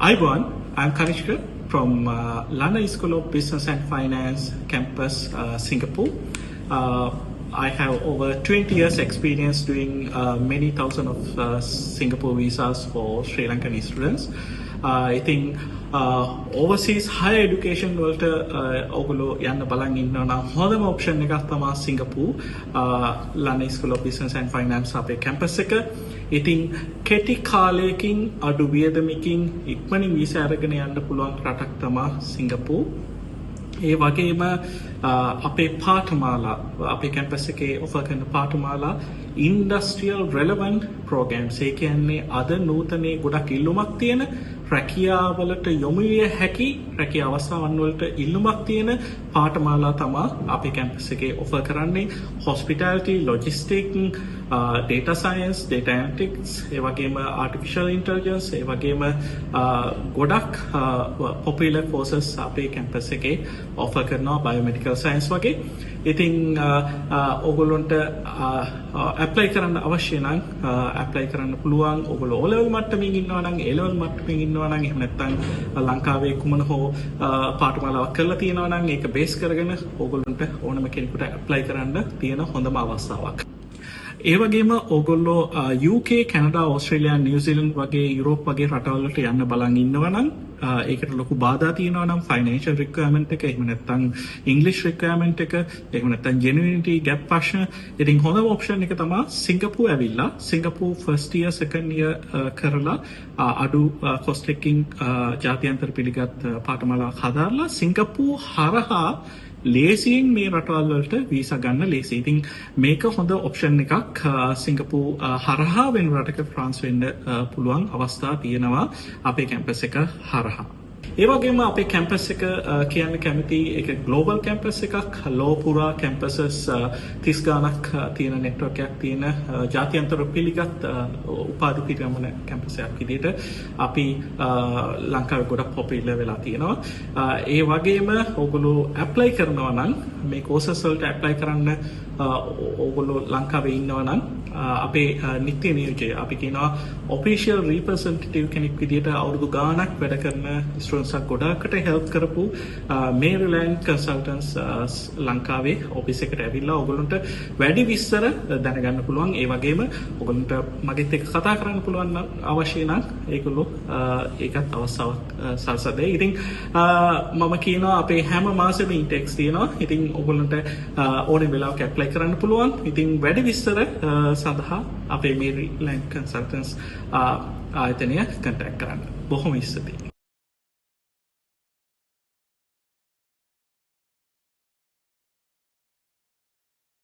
Hi everyone, I'm Kanishka from London School of Business and Finance campus, Singapore. I have over 20 years experience doing many thousands of Singapore visas for Sri Lankan students. I think overseas higher education වලට ඔයගොල්ලෝ යන්න බලන් ඉන්නවා නම් හොඳම option එකක් තමයි Singapore London School of Business and Finance අපේ කැම්පස් එක. ඉතින් කෙටි කාලයකින් අඩු වියදමකින් ඉක්මනින් වීසා අරගෙන යන්න පුළුවන් රටක් තමයි සිංගප්පූර්. ඒ වගේම අපේ පාඨමාලා අපේ කැම්පස් එකේ ඔෆර් කරන පාඨමාලා ඉන්ඩස්ට්‍රියල් රෙලෙවන්ට් ප්‍රෝග්‍රෑම්ස් ඒ කියන්නේ අද නූතනයේ ගොඩක් ඉල්ලුමක් තියෙන රැකියාවලට යොමු විය හැකි රැකියා අවස්ථාවන් වලට ඉල්ලුමක් තියෙන පාඨමාලා තමයි අපේ කැම්පස් එකේ ඔෆර් කරන්නේ. hospitality, logistics, data science, data analytics, ඒ වගේම artificial intelligence, ඒ වගේම ගොඩක් popular courses අපේ කැම්පස් එකේ ඔෆර් කරනවා biomedical science වගේ. ඉතින් ඔයගොල්ලන්ට apply කරන්න අවශ්‍ය නම් apply කරන්න පුළුවන්. ඔයගොල්ලෝ O level මට්ටමින් ඉන්නවා නම් A level මට්ටමින් ඉන්නවා නම් එහෙම නැත්නම් ලංකාවේ කුමන හෝ පාඨමාලාවක් කරලා තියෙනවා නම් ඒක බේස් කරගෙන ඔයගොල්ලන්ට ඕනම කෙනෙකුට apply කරන්න තියෙන හොඳම අවස්ථාවක්. ඒ වගේම ඔයගොල්ලෝ UK, කැනඩා, ඕස්ට්‍රේලියා, නිව්සීලන්ත වගේ යුරෝප් වගේ රටවල් වලට යන්න බලන් ඉන්නවා නම් ඒකට ලොකු බාධා තියෙනවා නම් ෆයිනෑන්ෂල් රික්වයර්මන්ට් එක එහෙම නැත්නම් ඉංග්‍රීසි රික්වයර්මන්ට් එක එහෙම නැත්නම් ජෙනුයිනිටි ගැප් ප්‍රශ්න ඉතින් හොඳම ඔප්ෂන් එක තමයි සිංගප්පූර් ඇවිල්ලා Singapore first year second year කරලා අඩු කොස්ට් එකකින් ජාත්‍යන්තර පිළිගත් පාඨමාලාවක් හදාarලා සිංගප්පූර් හරහා ලේසියෙන් මේ රටවල් වලට වීසා ගන්න ලේසි. ඉතින් මේක හොඳ ඔප්ෂන් එකක්. සිංගප්පූර් හරහා වෙන රටක ෆ්‍රාන්ස් වෙන්න පුළුවන් අවස්ථා තියෙනවා අපේ කැම්පස් එක හරහා. ඒ වගේම අපේ කැම්පස් එක කියන්න කැමති ඒක ග්ලෝබල් කැම්පස් එකක්. ලෝ පුරා කැම්පසස් 30 ගණක් තියෙන නෙට්වර්ක් එකක් තියෙන ජාත්‍යන්තර පිළිගත් උපාධි පිරිනමන කැම්පස් එකක් විදිහට අපි ලංකාවේ ගොඩක් පොපියුලර් වෙලා තියෙනවා. ඒ වගේම ඔයගොල්ලෝ ඇප්ලයි කරනවා නම් මේ කෝසස් වලට ඇප්ලයි කරන්න ඔයගොල්ලෝ ලංකාවේ ඉන්නවා නම් අපේ නිත්‍ය නියෝජ්‍ය අපි කියනවා ඔෆිෂියල් රිප්‍රසන්ටේටිව් කෙනෙක් විදිහට අවුරුදු ගාණක් වැඩ කරන ස්ටුඩන්ට්ස්ලා ගොඩාකට හෙල්ප් කරපු මේරිලෑන්ඩ් කන්සල්ටන්ට්ස් ලංකාවේ ඔෆිස් එකට ඇවිල්ලා ඔයගොල්ලන්ට වැඩි විස්තර දැනගන්න පුළුවන්. ඒ වගේම ඔයගොල්ලන්ට මගෙත් එක්ක කතා කරන්න පුළුවන් නම් අවශ්‍ය නම් ඒගොල්ලෝ ඒකත් අවස්ථාවක් සලසදේ. ඉතින් මම කියනවා අපේ හැම මාසෙම ඉන්ටෙක්ස් තියෙනවා. ඉතින් ඔයගොල්ලන්ට ඕනේ වෙලාවක ඇප්ලයි කරන්න පුළුවන්. ඉතින් වැඩි විස්තර සඳහා අපේ මේරිලෑන්ඩ් කන්සල්ටන්ට්ස් ආයතනය කන්ටැක්ට් කරන්න. බොහොම ස්තුතියි.